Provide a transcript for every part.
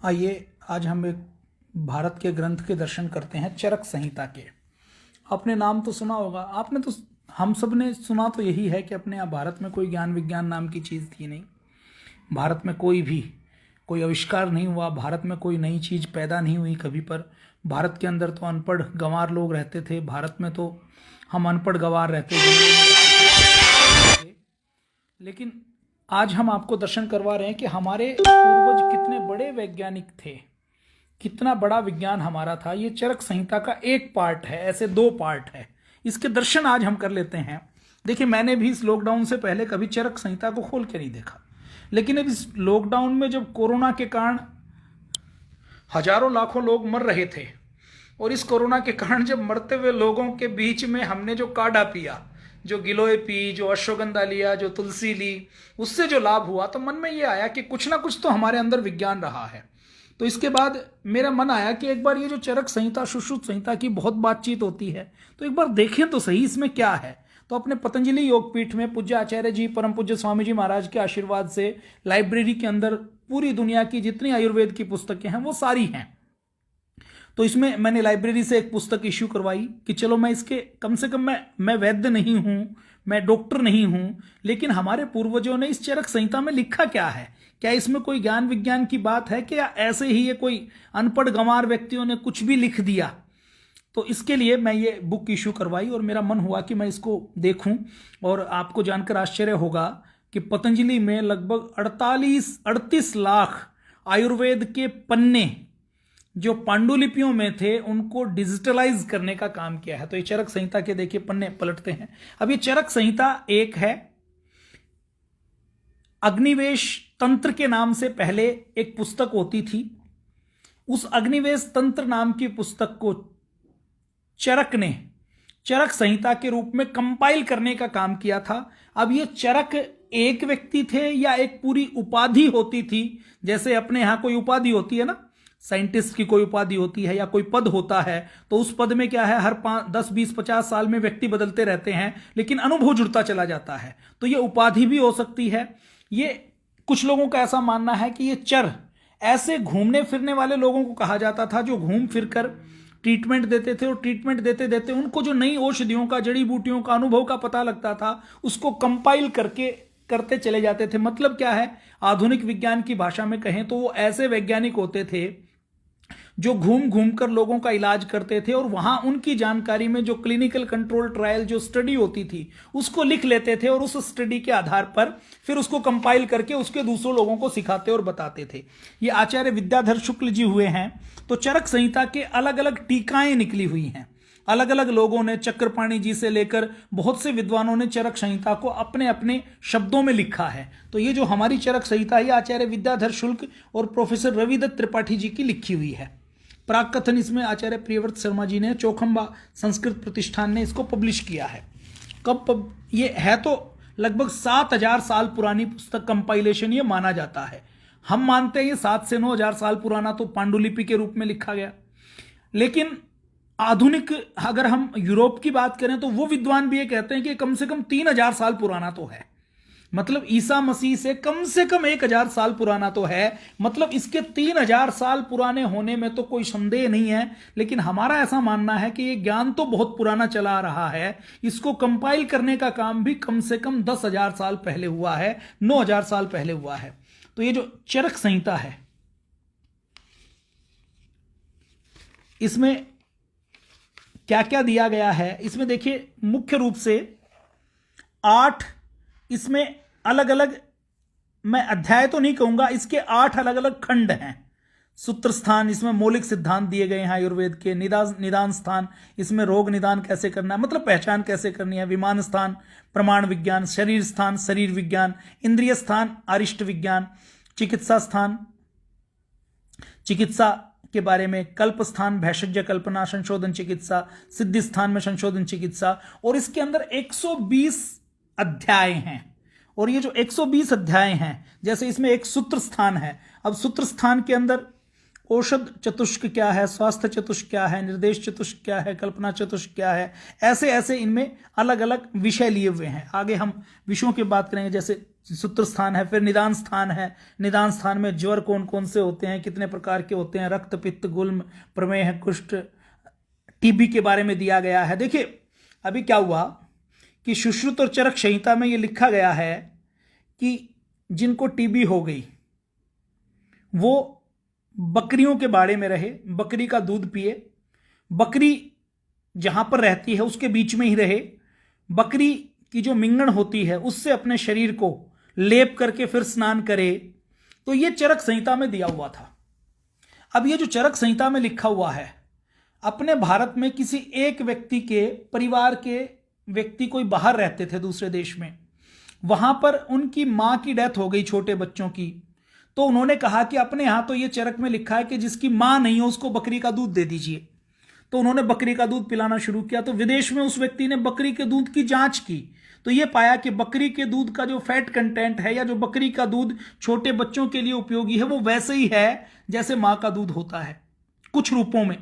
आइए आज हम एक भारत के ग्रंथ के दर्शन करते हैं, चरक संहिता के। आपने नाम तो सुना होगा, आपने तो, हम सब ने सुना तो यही है कि अपने यहाँ भारत में कोई ज्ञान विज्ञान नाम की चीज़ थी नहीं। भारत में कोई आविष्कार नहीं हुआ, भारत में कोई नई चीज़ पैदा नहीं हुई कभी पर। भारत के अंदर तो अनपढ़ गंवार लोग रहते थे, भारत में तो हम अनपढ़ गंवार रहते थे। लेकिन आज हम आपको दर्शन करवा रहे हैं कि हमारे पूर्वज कितने बड़े वैज्ञानिक थे, कितना बड़ा विज्ञान हमारा था। ये चरक संहिता का एक पार्ट है, ऐसे दो पार्ट है, इसके दर्शन आज हम कर लेते हैं। देखिए, मैंने भी इस लॉकडाउन से पहले कभी चरक संहिता को खोल के नहीं देखा, लेकिन अब इस लॉकडाउन में जब कोरोना के कारण हजारों लाखों लोग मर रहे थे और इस कोरोना के कारण जब मरते हुए लोगों के बीच में हमने जो काढ़ा पिया, जो गिलोय पी, जो अश्वगंधा लिया, जो तुलसी ली, उससे जो लाभ हुआ, तो मन में ये आया कि कुछ ना कुछ तो हमारे अंदर विज्ञान रहा है। तो इसके बाद मेरा मन आया कि एक बार ये जो चरक संहिता, सुश्रुत संहिता की बहुत बातचीत होती है, तो एक बार देखें तो सही इसमें क्या है। तो अपने पतंजलि योगपीठ में पूज्य आचार्य जी, परम पूज्य स्वामी जी महाराज के आशीर्वाद से लाइब्रेरी के अंदर पूरी दुनिया की जितनी आयुर्वेद की पुस्तकें हैं वो सारी हैं। तो इसमें मैंने लाइब्रेरी से एक पुस्तक इश्यू करवाई कि चलो मैं इसके कम से कम, मैं वैद्य नहीं हूं, मैं डॉक्टर नहीं हूं, लेकिन हमारे पूर्वजों ने इस चरक संहिता में लिखा क्या है, क्या इसमें कोई ज्ञान विज्ञान की बात है, क्या ऐसे ही ये कोई अनपढ़ गंवार व्यक्तियों ने कुछ भी लिख दिया। तो इसके लिए मैं ये बुक इश्यू करवाई और मेरा मन हुआ कि मैं इसको देखूं। और आपको जानकर आश्चर्य होगा कि पतंजलि में लगभग 38 लाख आयुर्वेद के पन्ने जो पांडुलिपियों में थे उनको डिजिटलाइज करने का काम किया है। तो ये चरक संहिता के देखिए पन्ने पलटते हैं। अब ये चरक संहिता एक है। अग्निवेश तंत्र के नाम से पहले एक पुस्तक होती थी, उस अग्निवेश तंत्र नाम की पुस्तक को चरक ने चरक संहिता के रूप में कंपाइल करने का काम किया था। अब ये चरक एक व्यक्ति थे या एक पूरी उपाधि होती थी, जैसे अपने यहां कोई उपाधि होती है ना, साइंटिस्ट की कोई उपाधि होती है या कोई पद होता है, तो उस पद में क्या है, हर 10, 20, 50 साल में व्यक्ति बदलते रहते हैं, लेकिन अनुभव जुड़ता चला जाता है। तो ये उपाधि भी हो सकती है। ये कुछ लोगों का ऐसा मानना है कि ये चर ऐसे घूमने फिरने वाले लोगों को कहा जाता था जो घूम फिर कर ट्रीटमेंट देते थे, और ट्रीटमेंट देते देते उनको जो नई औषधियों का, जड़ी बूटियों का अनुभव का पता लगता था, उसको कंपाइल करते चले जाते थे। मतलब क्या है, आधुनिक विज्ञान की भाषा में कहें तो वो ऐसे वैज्ञानिक होते थे जो घूम घूम कर लोगों का इलाज करते थे और वहां उनकी जानकारी में जो क्लिनिकल कंट्रोल ट्रायल, जो स्टडी होती थी, उसको लिख लेते थे और उस स्टडी के आधार पर फिर उसको कंपाइल करके उसके दूसरों लोगों को सिखाते और बताते थे। ये आचार्य विद्याधर शुक्ल जी हुए हैं। तो चरक संहिता के अलग अलग टीकाएं निकली हुई हैं। अलग अलग लोगों ने, चक्रपाणी जी से लेकर बहुत से विद्वानों ने चरक संहिता को अपने अपने शब्दों में लिखा है। तो ये जो हमारी चरक संहिता है, आचार्य विद्याधर शुक्ल और प्रोफेसर रविदत्त त्रिपाठी जी की लिखी हुई है। प्राक कथन इसमें आचार्य प्रियव्रत शर्मा जी ने, चौखंबा संस्कृत प्रतिष्ठान ने इसको पब्लिश किया है। ये है तो लगभग 7000 साल पुरानी पुस्तक, कंपाइलेशन ये माना जाता है। हम मानते हैं ये 7 से 9000 साल पुराना तो पांडुलिपि के रूप में लिखा गया, लेकिन आधुनिक अगर हम यूरोप की बात करें तो वो विद्वान भी ये कहते हैं कि कम से कम 3000 साल पुराना तो है। मतलब ईसा मसीह से कम 1000 साल पुराना तो है। मतलब इसके 3000 साल पुराने होने में तो कोई संदेह नहीं है। लेकिन हमारा ऐसा मानना है कि ये ज्ञान तो बहुत पुराना चला आ रहा है, इसको कंपाइल करने का काम भी कम से कम 10,000 साल पहले हुआ है, 9000 साल पहले हुआ है। तो ये जो चरक संहिता है, इसमें क्या क्या दिया गया है, इसमें देखिए मुख्य रूप से 8 इसमें अलग अलग, मैं अध्याय तो नहीं कहूंगा, इसके 8 अलग अलग खंड हैं। सूत्र स्थान, इसमें मौलिक सिद्धांत दिए गए हैं आयुर्वेद के। निदान स्थान, इसमें रोग निदान कैसे करना है, मतलब पहचान कैसे करनी है। विमान स्थान, प्रमाण विज्ञान। शरीर स्थान, शरीर विज्ञान। इंद्रिय स्थान, अरिष्ट विज्ञान। चिकित्सा स्थान, चिकित्सा के बारे में। कल्प स्थान, भैषज्य कल्पना, संशोधन चिकित्सा। सिद्धि स्थान में संशोधन चिकित्सा। और इसके अंदर 120 अध्याय हैं। और ये जो 120 अध्याय हैं, जैसे इसमें एक सूत्र स्थान है। अब सूत्र स्थान के अंदर औषध चतुष्क क्या है, स्वास्थ्य चतुष्क क्या है, निर्देश चतुष्क क्या है, कल्पना चतुष्क क्या है, ऐसे ऐसे इनमें अलग अलग विषय लिए हुए हैं। आगे हम विषयों की बात करेंगे, जैसे सूत्र स्थान है, फिर निदान स्थान है। निदान स्थान में ज्वर कौन कौन से होते हैं, कितने प्रकार के होते हैं, रक्त, पित्त, गुल्म, प्रमेह, कुष्ठ, टीबी के बारे में दिया गया है। देखिए अभी क्या हुआ कि सुश्रुत और चरक संहिता में यह लिखा गया है कि जिनको टीबी हो गई वो बकरियों के बाड़े में रहे, बकरी का दूध पिए, बकरी जहां पर रहती है उसके बीच में ही रहे, बकरी की जो मिंगण होती है उससे अपने शरीर को लेप करके फिर स्नान करे। तो यह चरक संहिता में दिया हुआ था। अब यह जो चरक संहिता में लिखा हुआ है, अपने भारत में किसी एक व्यक्ति के परिवार के व्यक्ति कोई बाहर रहते थे दूसरे देश में, वहां पर उनकी मां की डेथ हो गई छोटे बच्चों की, तो उन्होंने कहा कि अपने यहां तो यह चरक में लिखा है कि जिसकी मां नहीं हो उसको बकरी का दूध दे दीजिए। तो उन्होंने बकरी का दूध पिलाना शुरू किया। तो विदेश में उस व्यक्ति ने बकरी के दूध की जांच की तो यह पाया कि बकरी के दूध का जो फैट कंटेंट है या जो बकरी का दूध छोटे बच्चों के लिए उपयोगी है वो वैसे ही है जैसे मां का दूध होता है। कुछ रूपों में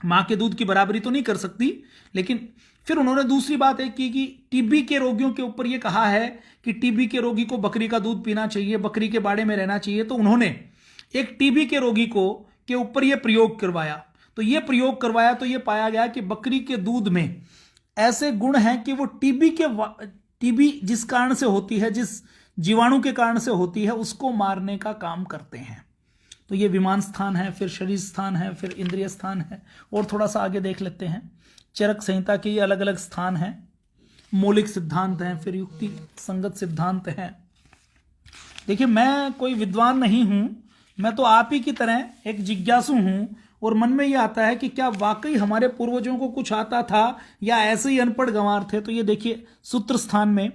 मां के दूध की बराबरी तो नहीं कर सकती, लेकिन फिर उन्होंने दूसरी बात एक की कि टीबी के रोगियों के ऊपर यह कहा है कि टीबी के रोगी को बकरी का दूध पीना चाहिए, बकरी के बाड़े में रहना चाहिए। तो उन्होंने एक टीबी के रोगी को के ऊपर यह प्रयोग करवाया। तो यह प्रयोग करवाया तो यह पाया गया कि बकरी के दूध में ऐसे गुण हैं कि वो टीबी जिस कारण से होती है, जिस जीवाणु के कारण से होती है, उसको मारने का काम करते हैं। तो ये विमान स्थान है, फिर शरीर स्थान है, फिर इंद्रिय स्थान है। और थोड़ा सा आगे देख लेते हैं। चरक संहिता के ये अलग अलग स्थान हैं, मौलिक सिद्धांत हैं, फिर युक्ति संगत सिद्धांत हैं। देखिए मैं कोई विद्वान नहीं हूं, मैं तो आप ही की तरह एक जिज्ञासु हूं और मन में ये आता है कि क्या वाकई हमारे पूर्वजों को कुछ आता था या ऐसे ही अनपढ़ गंवार थे। तो ये देखिए सूत्र स्थान में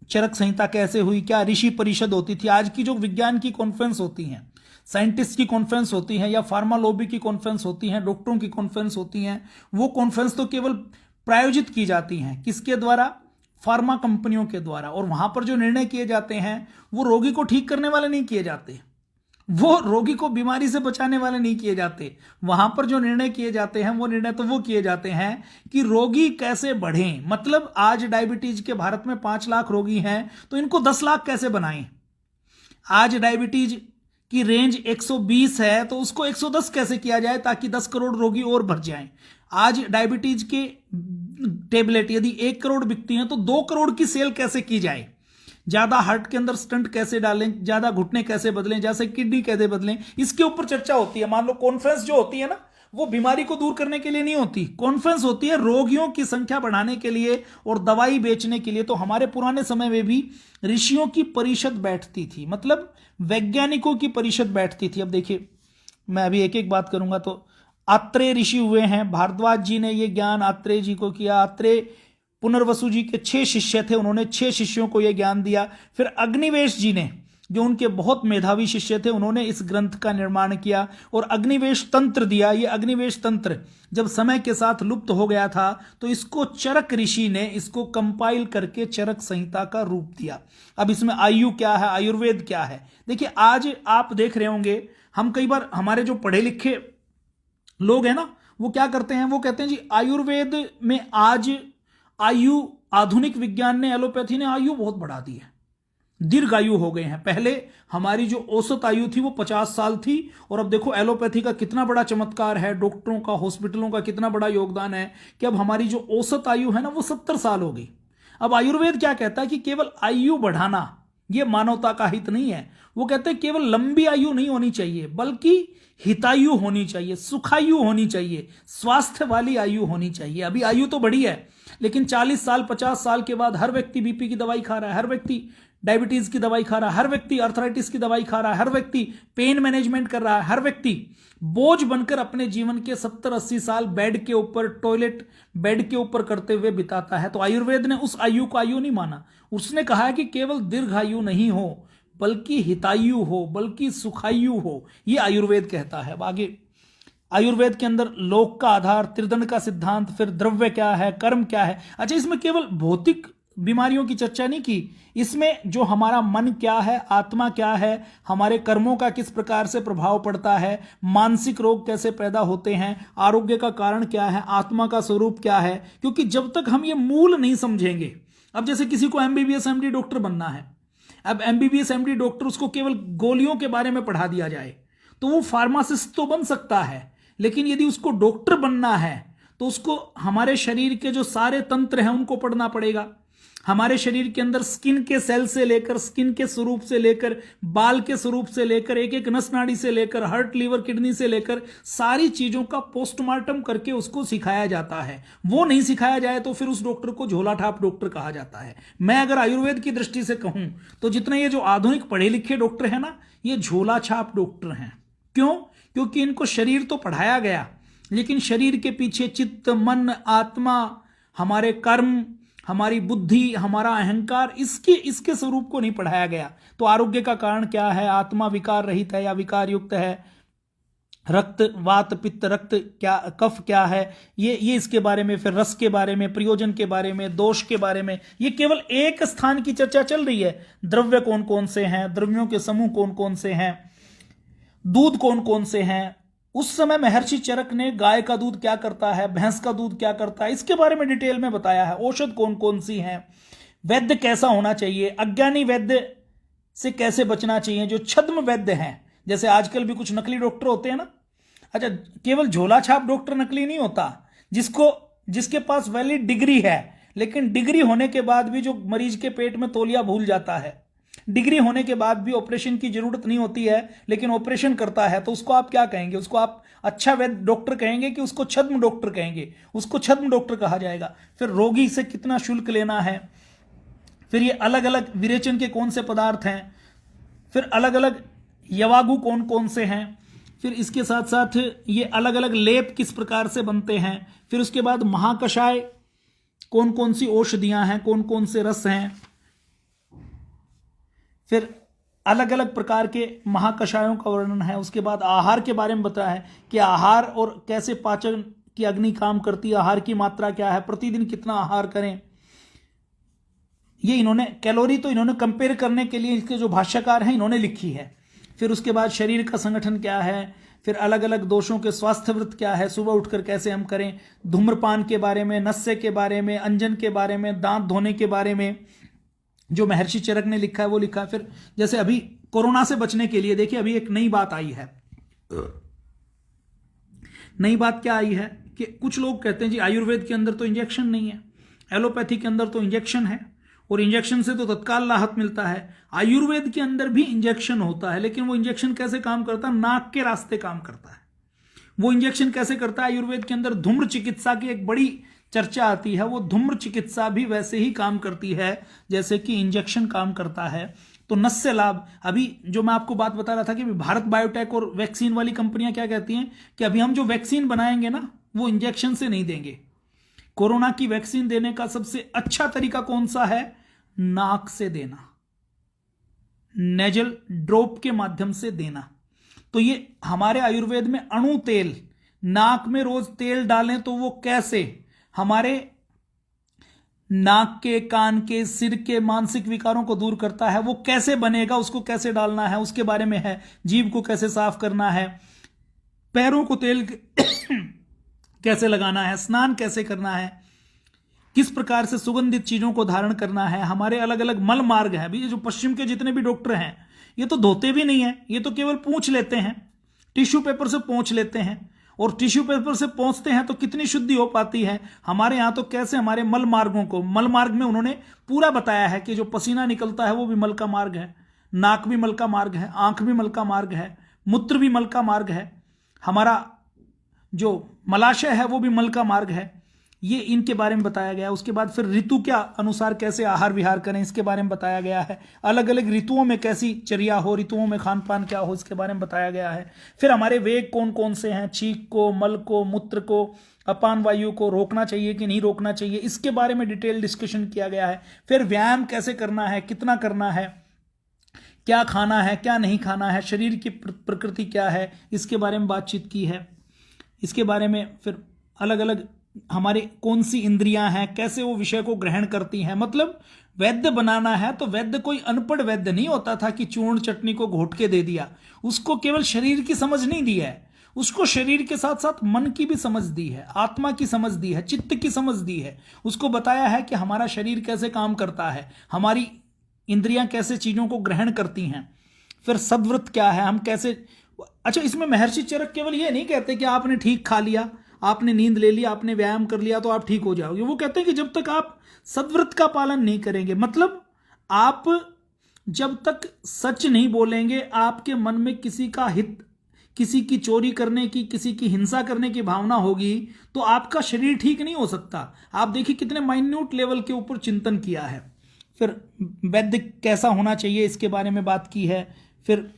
चरक संहिता कैसे हुई, क्या ऋषि परिषद होती थी। आज की जो विज्ञान की कॉन्फ्रेंस होती हैं, साइंटिस्ट की कॉन्फ्रेंस होती हैं, या फार्मा लॉबी की कॉन्फ्रेंस होती हैं, डॉक्टरों की कॉन्फ्रेंस होती हैं, वो कॉन्फ्रेंस तो केवल प्रायोजित की जाती हैं किसके द्वारा, फार्मा कंपनियों के द्वारा। और वहां पर जो निर्णय किए जाते हैं वो रोगी को ठीक करने वाले नहीं किए जाते, वो रोगी को बीमारी से बचाने वाले नहीं किए जाते। वहां पर जो निर्णय किए जाते हैं वो निर्णय तो वो किए जाते हैं कि रोगी कैसे बढ़ें। मतलब आज डायबिटीज के भारत में 5 लाख रोगी हैं तो इनको 10 लाख कैसे बनाएं। आज डायबिटीज की रेंज 120 है तो उसको 110 कैसे किया जाए ताकि 10 करोड़ रोगी और बढ़ जाएं। आज डायबिटीज के टेबलेट यदि 1 करोड़ बिकती हैं तो 2 करोड़ की सेल कैसे की जाए। ज्यादा हार्ट के अंदर स्टंट कैसे डालें, ज्यादा घुटने कैसे बदलें, जैसे किडनी कैसे बदलें, इसके ऊपर चर्चा होती है। मान लो कॉन्फ्रेंस जो होती है ना, वो बीमारी को दूर करने के लिए नहीं होती, कॉन्फ्रेंस होती है रोगियों की संख्या बढ़ाने के लिए और दवाई बेचने के लिए। तो हमारे पुराने समय में भी ऋषियों की परिषद बैठती थी, मतलब वैज्ञानिकों की परिषद बैठती थी। अब देखिए मैं अभी एक एक बात करूंगा। तो आत्रेय ऋषि हुए हैं, भारद्वाज जी ने यह ज्ञान आत्रेय जी को किया। आत्रेय पुनर्वसु जी के 6 शिष्य थे, उन्होंने 6 शिष्यों को यह ज्ञान दिया। फिर अग्निवेश जी ने, जो उनके बहुत मेधावी शिष्य थे, उन्होंने इस ग्रंथ का निर्माण किया और अग्निवेश तंत्र दिया। ये अग्निवेश तंत्र जब समय के साथ लुप्त हो गया था तो इसको चरक ऋषि ने इसको कंपाइल करके चरक संहिता का रूप दिया। अब इसमें आयु क्या है, आयुर्वेद क्या है। देखिए आज आप देख रहे होंगे, हम कई बार हमारे जो पढ़े लिखे लोग हैं ना, वो क्या करते हैं, वो कहते हैं जी आयुर्वेद में आज आयु, आधुनिक विज्ञान ने, एलोपैथी ने आयु बहुत बढ़ा दी है, दीर्घायु हो गए हैं। पहले हमारी जो औसत आयु थी वो 50 साल थी और अब देखो एलोपैथी का कितना बड़ा चमत्कार है, डॉक्टरों का, हॉस्पिटलों का कितना बड़ा योगदान है कि अब हमारी जो औसत आयु है ना वो 70 साल हो गई। अब आयुर्वेद क्या कहता है कि केवल आयु बढ़ाना ये मानवता का हित नहीं है। वो कहते हैं केवल लंबी आयु नहीं होनी चाहिए बल्कि हितायु होनी चाहिए, सुखायु होनी चाहिए, स्वास्थ्य वाली आयु होनी चाहिए। अभी आयु तो बढ़ी है लेकिन 40 साल 50 साल के बाद हर व्यक्ति बीपी की दवाई खा रहा है, हर व्यक्ति डायबिटीज की दवाई खा रहा है, हर व्यक्ति अर्थराइटिस की दवाई खा रहा है, हर व्यक्ति पेन मैनेजमेंट कर रहा है, हर व्यक्ति बोझ बनकर अपने जीवन के 70-80 साल बेड के ऊपर, टॉयलेट बेड के ऊपर करते हुए बिताता है। तो आयुर्वेद ने उस आयु को आयु नहीं माना, उसने कहा है कि केवल दीर्घायु नहीं हो बल्कि हितायु हो, बल्कि सुखायु हो, ये आयुर्वेद कहता है। आगे आयुर्वेद के अंदर लोक का आधार, त्रिदंड का सिद्धांत, फिर द्रव्य क्या है, कर्म क्या है। अच्छा, इसमें केवल भौतिक बीमारियों की चर्चा नहीं की, इसमें जो हमारा मन क्या है, आत्मा क्या है, हमारे कर्मों का किस प्रकार से प्रभाव पड़ता है, मानसिक रोग कैसे पैदा होते हैं, आरोग्य का कारण क्या है, आत्मा का स्वरूप क्या है। क्योंकि जब तक हम ये मूल नहीं समझेंगे, अब जैसे किसी को एमबीबीएस एमडी डॉक्टर बनना है, अब एमबीबीएस एमडी डॉक्टर उसको केवल गोलियों के बारे में पढ़ा दिया जाए तो वो फार्मासिस्ट तो बन सकता है, लेकिन यदि उसको डॉक्टर बनना है तो उसको हमारे शरीर के जो सारे तंत्र हैं उनको पढ़ना पड़ेगा। हमारे शरीर के अंदर स्किन के सेल से लेकर, स्किन के स्वरूप से लेकर, बाल के स्वरूप से लेकर, एक एक नस नाड़ी से लेकर, हार्ट लीवर किडनी से लेकर सारी चीजों का पोस्टमार्टम करके उसको सिखाया जाता है। वो नहीं सिखाया जाए तो फिर उस डॉक्टर को झोला छाप डॉक्टर कहा जाता है। मैं अगर आयुर्वेद की दृष्टि से कहूं तो जितने ये जो आधुनिक पढ़े लिखे डॉक्टर हैं ना, ये झोला छाप डॉक्टर हैं। क्यों? क्योंकि इनको शरीर तो पढ़ाया गया, लेकिन शरीर के पीछे चित्त, मन, आत्मा, हमारे कर्म, हमारी बुद्धि, हमारा अहंकार, इसके स्वरूप को नहीं पढ़ाया गया। तो आरोग्य का कारण क्या है? आत्मा विकार रहित है या विकार युक्त है? रक्त, वात, पित्त, रक्त क्या, कफ क्या है, ये इसके बारे में, फिर रस के बारे में, प्रयोजन के बारे में, दोष के बारे में, ये केवल एक स्थान की चर्चा चल रही है। द्रव्य कौन कौन से हैं, द्रव्यों के समूह कौन कौन से हैं, दूध कौन कौन से हैं। उस समय महर्षि चरक ने गाय का दूध क्या करता है, भैंस का दूध क्या करता है, इसके बारे में डिटेल में बताया है। औषध कौन कौन सी हैं, वैद्य कैसा होना चाहिए, अज्ञानी वैद्य से कैसे बचना चाहिए, जो छद्म वैद्य हैं, जैसे आजकल भी कुछ नकली डॉक्टर होते हैं ना। अच्छा, केवल झोला छाप डॉक्टर नकली नहीं होता, जिसके पास वैलिड डिग्री है, लेकिन डिग्री होने के बाद भी जो मरीज के पेट में तौलिया भूल जाता है, डिग्री होने के बाद भी ऑपरेशन की जरूरत नहीं होती है लेकिन ऑपरेशन करता है, तो उसको आप क्या कहेंगे? उसको आप अच्छा वैद्य डॉक्टर कहेंगे कि उसको छद्म डॉक्टर कहेंगे? उसको छद्म डॉक्टर कहा जाएगा। फिर रोगी से कितना शुल्क लेना है, फिर ये अलग अलग विरेचन के कौन से पदार्थ हैं, फिर अलग अलग यवागु कौन कौन से हैं, फिर इसके साथ साथ ये अलग अलग लेप किस प्रकार से बनते हैं, फिर उसके बाद महाकषाय कौन कौन सी औषधियां हैं, कौन कौन से रस हैं, फिर अलग अलग प्रकार के महाकषायों का वर्णन है। उसके बाद आहार के बारे में बताया है कि आहार और कैसे पाचन की अग्नि काम करती है, आहार की मात्रा क्या है, प्रतिदिन कितना आहार करें। ये इन्होंने कैलोरी तो इन्होंने कंपेयर करने के लिए इसके जो भाष्यकार हैं इन्होंने लिखी है। फिर उसके बाद शरीर का संगठन क्या है, फिर अलग अलग दोषों के स्वास्थ्य व्रत क्या है, सुबह उठकर कैसे हम करें, धूम्रपान के बारे में, नस्य के बारे में, अंजन के बारे में, दांत धोने के बारे में जो महर्षि चरक ने लिखा है वो लिखा है। फिर जैसे अभी कोरोना से बचने के लिए देखिए अभी एक नई बात आई है। नई बात क्या आई है कि कुछ लोग कहते हैं जी आयुर्वेद के अंदर तो इंजेक्शन नहीं है, एलोपैथी के अंदर तो इंजेक्शन है और इंजेक्शन से तो तत्काल राहत मिलता है। आयुर्वेद के अंदर भी इंजेक्शन होता है, लेकिन वो इंजेक्शन कैसे काम करता है? नाक के रास्ते काम करता है। वो इंजेक्शन कैसे करता है? आयुर्वेद के अंदर धूम्र चिकित्सा की एक बड़ी चर्चा आती है। वो धूम्र चिकित्सा भी वैसे ही काम करती है जैसे कि इंजेक्शन काम करता है। तो नस्य लाभ, अभी जो मैं आपको बात बता रहा था कि भारत बायोटेक और वैक्सीन वाली कंपनियां क्या कहती हैं कि अभी हम जो वैक्सीन बनाएंगे ना वो इंजेक्शन से नहीं देंगे। कोरोना की वैक्सीन देने का सबसे अच्छा तरीका कौन सा है? नाक से देना, नेजल ड्रॉप के माध्यम से देना। तो ये हमारे आयुर्वेद में अणु तेल, नाक में रोज तेल डालें तो वो कैसे हमारे नाक के, कान के, सिर के मानसिक विकारों को दूर करता है, वो कैसे बनेगा, उसको कैसे डालना है उसके बारे में है। जीभ को कैसे साफ करना है, पैरों को तेल कैसे लगाना है, स्नान कैसे करना है, किस प्रकार से सुगंधित चीजों को धारण करना है, हमारे अलग अलग मल मार्ग है। अभी ये जो पश्चिम के जितने भी डॉक्टर हैं ये तो धोते भी नहीं है, ये तो केवल पूंछ लेते हैं, टिश्यू पेपर से पोंछ लेते हैं, और टिश्यू पेपर से पहुंचते हैं तो कितनी शुद्धि हो पाती है। हमारे यहां तो कैसे हमारे मल मार्गों को, मल मार्ग में उन्होंने पूरा बताया है कि जो पसीना निकलता है वो भी मल का मार्ग है, नाक भी मल का मार्ग है, आंख भी मल का मार्ग है, मूत्र भी मल का मार्ग है, हमारा जो मलाशय है वो भी मल का मार्ग है। ये इनके बारे में बताया गया है। उसके बाद फिर ऋतु के अनुसार कैसे आहार विहार करें इसके बारे में बताया गया है। अलग अलग ऋतुओं में कैसी चर्या हो, ऋतुओं में खान पान क्या हो, इसके बारे में बताया गया है। फिर हमारे वेग कौन कौन से हैं, छींक को, मल को, मूत्र को, अपान वायु को रोकना चाहिए कि नहीं रोकना चाहिए, इसके बारे में डिटेल डिस्कशन किया गया है। फिर व्यायाम कैसे करना है, कितना करना है, क्या खाना है, क्या नहीं खाना है, शरीर की प्रकृति क्या है, इसके बारे में बातचीत की है। इसके बारे में फिर अलग अलग हमारे कौन सी इंद्रियां हैं, कैसे वो विषय को ग्रहण करती हैं। मतलब वैद्य बनाना है तो वैद्य कोई अनपढ़ वैद्य नहीं होता था कि चूर्ण चटनी को घोट के दे दिया, उसको केवल शरीर की समझ नहीं दी है, उसको शरीर के साथ साथ मन की भी समझ दी है, आत्मा की समझ दी है, चित्त की समझ दी है। उसको बताया है कि हमारा शरीर कैसे काम करता है, हमारी इंद्रियां कैसे चीजों को ग्रहण करती हैं, फिर सद्वृत्त क्या है, हम कैसे। अच्छा, इसमें महर्षि चरक केवल ये नहीं कहते कि आपने ठीक खा लिया, आपने नींद ले लिया, आपने व्यायाम कर लिया तो आप ठीक हो जाओगे। वो कहते हैं कि जब तक आप सद्वृत्त का पालन नहीं करेंगे, मतलब आप जब तक सच नहीं बोलेंगे, आपके मन में किसी का हित, किसी की चोरी करने की, किसी की हिंसा करने की भावना होगी, तो आपका शरीर ठीक नहीं हो सकता। आप देखिए कितने माइन्यूट लेवल के ऊपर चिंतन किया है। फिर वैद्य कैसा होना चाहिए इसके बारे में बात की है। फिर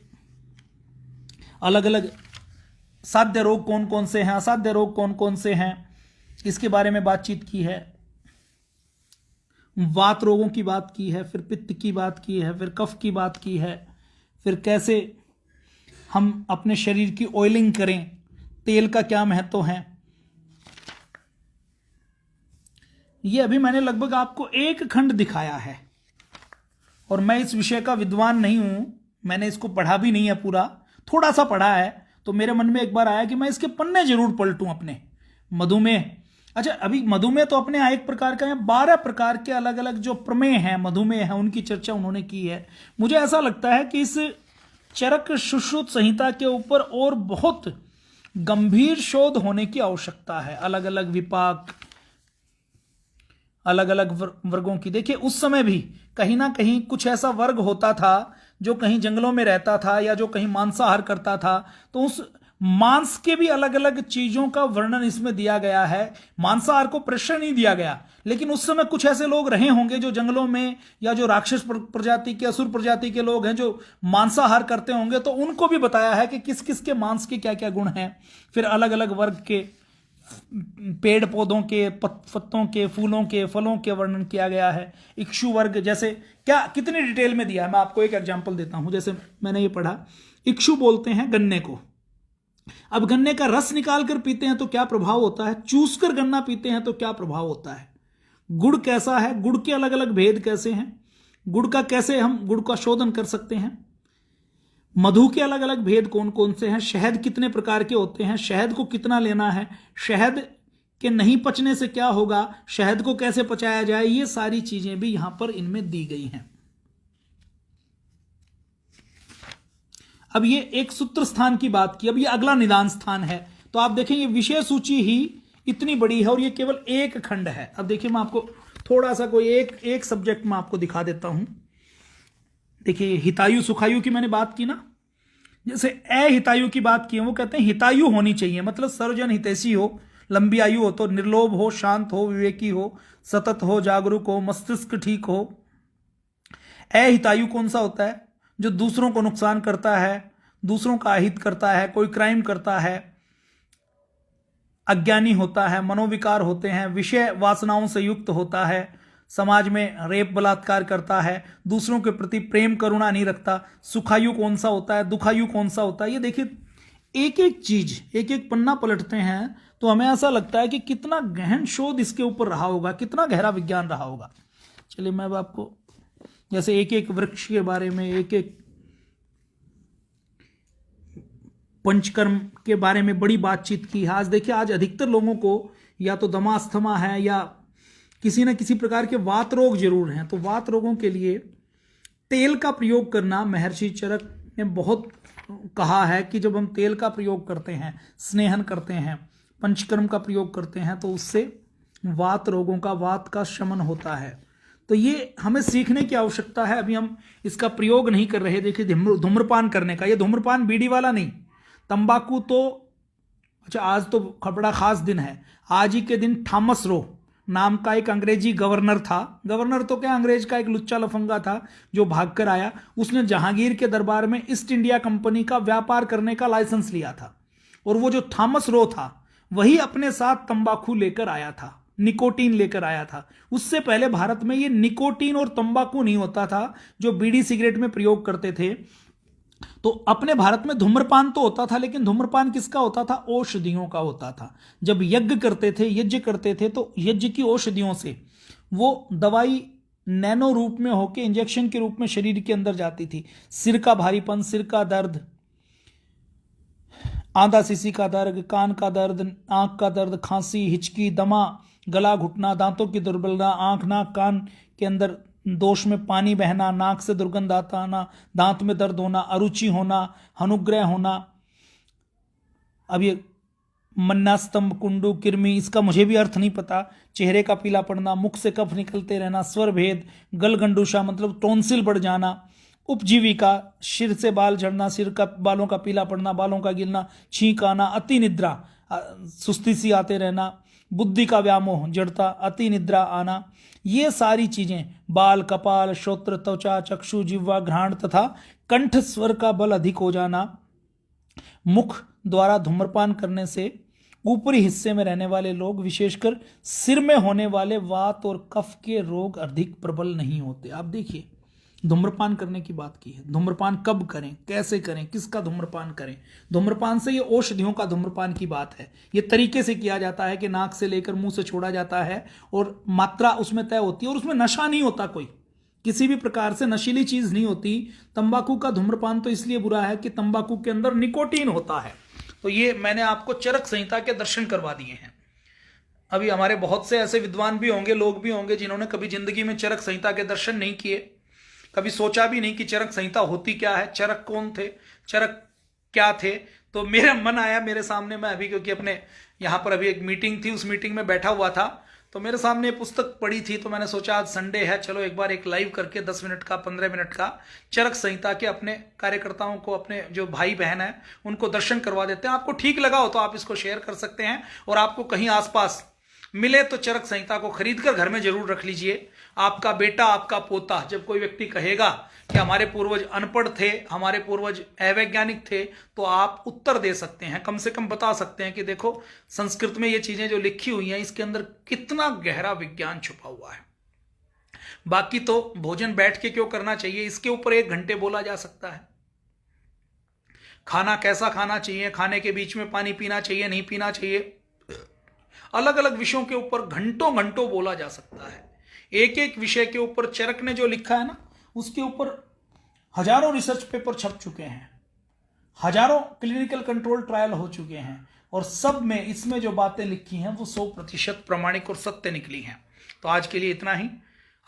अलग अलग साध्य रोग कौन कौन से हैं, असाध्य रोग कौन कौन से हैं, इसके बारे में बातचीत की है। वात रोगों की बात की है, फिर पित्त की बात की है, फिर कफ की बात की है, फिर कैसे हम अपने शरीर की ऑयलिंग करें, तेल का क्या महत्व है। ये अभी मैंने लगभग आपको एक खंड दिखाया है, और मैं इस विषय का विद्वान नहीं हूं, मैंने इसको पढ़ा भी नहीं है पूरा, थोड़ा सा पढ़ा है। तो मेरे मन में एक बार आया कि मैं इसके पन्ने जरूर पलटूं अपने मधुमेह। अच्छा, अभी मधुमेह तो अपने एक प्रकार का है, 12 प्रकार के अलग अलग जो प्रमेय हैं, मधुमेह है, उनकी चर्चा उन्होंने की है। मुझे ऐसा लगता है कि इस चरक सुश्रुत संहिता के ऊपर और बहुत गंभीर शोध होने की आवश्यकता है। अलग अलग विपाक, अलग अलग वर्गों की। देखिए उस समय भी कहीं ना कहीं कुछ ऐसा वर्ग होता था जो कहीं जंगलों में रहता था या जो कहीं मांसाहार करता था, तो उस मांस के भी अलग अलग चीजों का वर्णन इसमें दिया गया है। मांसाहार को प्रश्रय नहीं दिया गया, लेकिन उस समय कुछ ऐसे लोग रहे होंगे जो जंगलों में, या जो राक्षस प्रजाति के, असुर प्रजाति के लोग हैं जो मांसाहार करते होंगे, तो उनको भी बताया है कि किस किस के मांस के क्या क्या गुण हैं। फिर अलग अलग वर्ग के, पेड़ पौधों के, पत्तों के, फूलों के, फलों के वर्णन किया गया है। इक्षु वर्ग जैसे क्या कितनी डिटेल में दिया है, मैं आपको एक एग्जांपल देता हूं। जैसे मैंने ये पढ़ा, इक्षु बोलते हैं गन्ने को। अब गन्ने का रस निकाल कर पीते हैं तो क्या प्रभाव होता है, चूस कर गन्ना पीते हैं तो क्या प्रभाव होता है। गुड़ कैसा है, गुड़ के अलग अलग भेद कैसे हैं, गुड़ का कैसे हम गुड़ का शोधन कर सकते हैं। मधु के अलग अलग भेद कौन कौन से हैं, शहद कितने प्रकार के होते हैं, शहद को कितना लेना है, शहद के नहीं पचने से क्या होगा, शहद को कैसे पचाया जाए, ये सारी चीजें भी यहां पर इनमें दी गई हैं। अब ये एक सूत्र स्थान की बात की, अब ये अगला निदान स्थान है। तो आप देखें ये विषय सूची ही इतनी बड़ी है और ये केवल एक खंड है। अब देखिए मैं आपको थोड़ा सा कोई एक सब्जेक्ट में आपको दिखा देता हूं। देखिए हितायु सुखायु की मैंने बात की ना, जैसे अहितायु की बात की है, वो कहते हैं हितायु होनी चाहिए, मतलब सर्वजन हितैषी हो, लंबी आयु हो, तो निर्लोभ हो, शांत हो, विवेकी हो, सतत हो, जागरूक हो, मस्तिष्क ठीक हो। अहितायु कौन सा होता है, जो दूसरों को नुकसान करता है, दूसरों का अहित करता है, कोई क्राइम करता है, अज्ञानी होता है, मनोविकार होते हैं, विषय वासनाओं से युक्त होता है, समाज में रेप बलात्कार करता है, दूसरों के प्रति प्रेम करुणा नहीं रखता। सुखायु कौन सा होता है, दुखायु कौन सा होता है। ये देखिए एक एक चीज, एक एक पन्ना पलटते हैं तो हमें ऐसा लगता है कि कितना गहन शोध इसके ऊपर रहा होगा, कितना गहरा विज्ञान रहा होगा। चलिए मैं अब आपको जैसे एक एक वृक्ष के बारे में, एक एक पंचकर्म के बारे में बड़ी बातचीत की है। आज देखिए, आज अधिकतर लोगों को या तो दमा अस्थमा है या किसी न किसी प्रकार के वात रोग जरूर हैं। तो वात रोगों के लिए तेल का प्रयोग करना, महर्षि चरक ने बहुत कहा है कि जब हम तेल का प्रयोग करते हैं, स्नेहन करते हैं, पंचकर्म का प्रयोग करते हैं, तो उससे वात रोगों का, वात का शमन होता है। तो ये हमें सीखने की आवश्यकता है। अभी हम इसका प्रयोग नहीं कर रहे। देखिए धूम्रपान करने का, ये धूम्रपान बीड़ी वाला नहीं, तंबाकू तो अच्छा, आज तो बड़ा खास दिन है। आज ही के दिन थॉमस रो नाम का एक अंग्रेजी गवर्नर था। गवर्नर तो क्या, अंग्रेज का एक लुच्चा लफंगा था जो भागकर आया। उसने जहांगीर के दरबार में ईस्ट इंडिया कंपनी का व्यापार करने का लाइसेंस लिया था, और वो जो थॉमस रो था वही अपने साथ तंबाकू लेकर आया था, निकोटीन लेकर आया था। उससे पहले भारत में ये निकोटीन और तंबाकू नहीं होता था जो बीड़ी सिगरेट में प्रयोग करते थे। तो अपने भारत में धूम्रपान तो होता था, लेकिन धूम्रपान किसका होता था, औषधियों का होता था। जब यज्ञ करते थे, यज्ञ करते थे, तो यज्ञ की औषधियों से वो दवाई नैनो रूप में होके इंजेक्शन के रूप में शरीर के अंदर जाती थी। सिर का भारीपन, सिर का दर्द, आंधा सीसी का दर्द, कान का दर्द, आंख का दर्द, खांसी, हिचकी, दमा, गला घुटना, दांतों की दुर्बलता, आंख नाक कान के अंदर दोष में पानी बहना, नाक से दुर्गंध आना, दांत में दर्द होना, अरुचि होना, अनुग्रह होना। अब ये मन्ना स्तंभ, कुंडू, किरमी, इसका मुझे भी अर्थ नहीं पता। चेहरे का पीला पड़ना, मुख से कफ निकलते रहना, स्वर भेद, गलगंडूशा मतलब टॉन्सिल बढ़ जाना, उपजीविका, सिर से बाल झड़ना, सिर का बालों का पीला पड़ना, बालों का गिरना, छींक आना, अति निद्रा, सुस्ती सी आते रहना, बुद्धि का व्यामोह, जड़ता, अति निद्रा आना, ये सारी चीजें, बाल, कपाल, श्रोत्र, त्वचा, चक्षु, जिह्वा, घ्राण तथा कंठ स्वर का बल अधिक हो जाना, मुख द्वारा धूम्रपान करने से ऊपरी हिस्से में रहने वाले लोग, विशेषकर सिर में होने वाले वात और कफ के रोग अधिक प्रबल नहीं होते। आप देखिए, धूम्रपान करने की बात की है। धूम्रपान कब करें, कैसे करें, किसका धूम्रपान करें? धूम्रपान से ये औषधियों का धूम्रपान की बात है। ये तरीके से किया जाता है कि नाक से लेकर मुंह से छोड़ा जाता है और मात्रा उसमें तय होती है और उसमें नशा नहीं होता, कोई किसी भी प्रकार से नशीली चीज नहीं होती। तंबाकू का धूम्रपान तो इसलिए बुरा है कि तंबाकू के अंदर निकोटीन होता है। तो ये मैंने आपको चरक संहिता के दर्शन करवा दिए हैं। अभी हमारे बहुत से ऐसे विद्वान भी होंगे, लोग भी होंगे जिन्होंने कभी जिंदगी में चरक संहिता के दर्शन नहीं किए, कभी सोचा भी नहीं कि चरक संहिता होती क्या है, चरक कौन थे, चरक क्या थे। तो मेरा मन आया, मेरे सामने मैं अभी, क्योंकि अपने यहाँ पर अभी एक मीटिंग थी, उस मीटिंग में बैठा हुआ था, तो मेरे सामने पुस्तक पड़ी थी, तो मैंने सोचा आज संडे है, चलो एक बार एक लाइव करके 10 मिनट का 15 मिनट का चरक संहिता के अपने कार्यकर्ताओं को, अपने जो भाई बहन है उनको दर्शन करवा देते हैं। आपको ठीक लगा हो तो आप इसको शेयर कर सकते हैं, और आपको कहीं आसपास मिले तो चरक संहिता को खरीद कर घर में जरूर रख लीजिए। आपका बेटा, आपका पोता, जब कोई व्यक्ति कहेगा कि हमारे पूर्वज अनपढ़ थे, हमारे पूर्वज अवैज्ञानिक थे, तो आप उत्तर दे सकते हैं, कम से कम बता सकते हैं कि देखो संस्कृत में ये चीजें जो लिखी हुई हैं इसके अंदर कितना गहरा विज्ञान छुपा हुआ है। बाकी तो भोजन बैठ के क्यों करना चाहिए, इसके ऊपर 1 घंटे बोला जा सकता है। खाना कैसा खाना चाहिए, खाने के बीच में पानी पीना चाहिए, नहीं पीना चाहिए, अलग अलग विषयों के ऊपर घंटों घंटों बोला जा सकता है। एक एक विषय के ऊपर चरक ने जो लिखा है ना, उसके ऊपर हजारों रिसर्च पेपर छप चुके हैं, हजारों क्लिनिकल कंट्रोल ट्रायल हो चुके हैं, और सब में इसमें जो बातें लिखी हैं वो 100% प्रमाणिक और सत्य निकली हैं। तो आज के लिए इतना ही।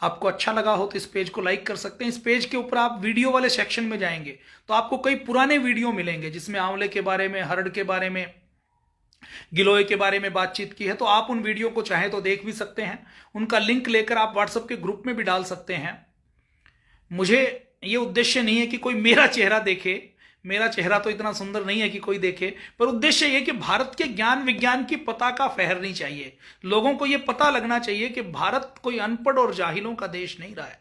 आपको अच्छा लगा हो तो इस पेज को लाइक कर सकते हैं। इस पेज के ऊपर आप वीडियो वाले सेक्शन में जाएंगे तो आपको कई पुराने वीडियो मिलेंगे जिसमें आंवले के बारे में, हरड़ के बारे में, गिलोय के बारे में बातचीत की है। तो आप उन वीडियो को चाहे तो देख भी सकते हैं, उनका लिंक लेकर आप व्हाट्सएप के ग्रुप में भी डाल सकते हैं। मुझे ये उद्देश्य नहीं है कि कोई मेरा चेहरा देखे, मेरा चेहरा तो इतना सुंदर नहीं है कि कोई देखे, पर उद्देश्य ये कि भारत के ज्ञान विज्ञान की पताका फहरनी चाहिए। लोगों को ये पता लगना चाहिए कि भारत कोई अनपढ़ और जाहिलों का देश नहीं रहा है।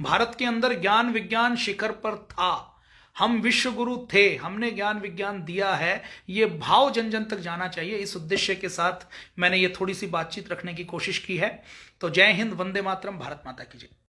भारत के अंदर ज्ञान विज्ञान शिखर पर था, हम विश्व गुरु थे, हमने ज्ञान विज्ञान दिया है। ये भाव जन जन तक जाना चाहिए। इस उद्देश्य के साथ मैंने ये थोड़ी सी बातचीत रखने की कोशिश की है। तो जय हिंद, वंदे मातरम, भारत माता की जय।